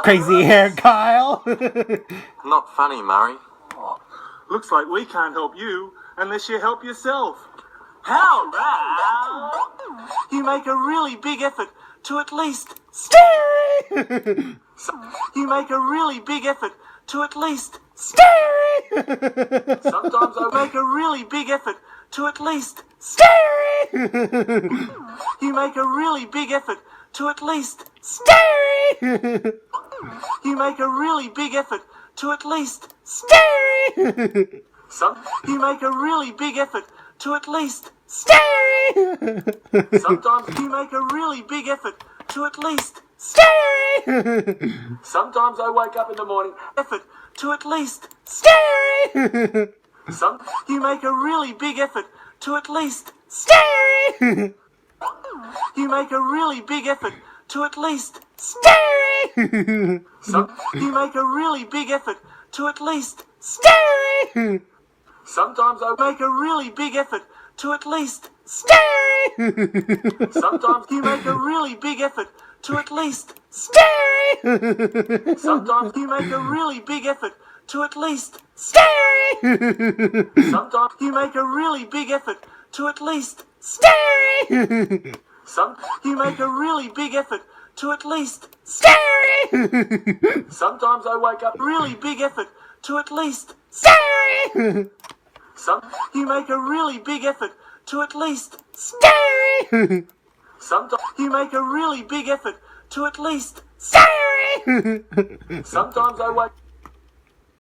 Crazy hair, Kyle. Not funny, Murray. Looks like we can't help you unless you help yourself. How about you make a really big effort to at least Scary. You make a really big effort to at least Scary. Sometimes I make a really big effort to at least Scary. You make a really big effort to at least Scary. You make a really big effort to at least Scary. You make a really big effort to at least Scary. Sometimes you make a really big effort to at least Scary. Sometimes I wake up in the morning effort to at least Scary. You make a really big effort to at least Scary. You make a really big effort to at least Scary. You make a really big effort to at least Scary. Sometimes I make a really big effort to at least Scary. Sometimes you make a really big effort to at least Scary. Sometimes you make a really big effort to at least Scary. Sometimes you make a really big effort to at least Scary. You make a really big effort to at least Scary. Sometimes I wake up really big effort to at least Scary. You make a really big effort to at least Scary. Sometimes you make a really big effort to at least Scary. Sometimes I wake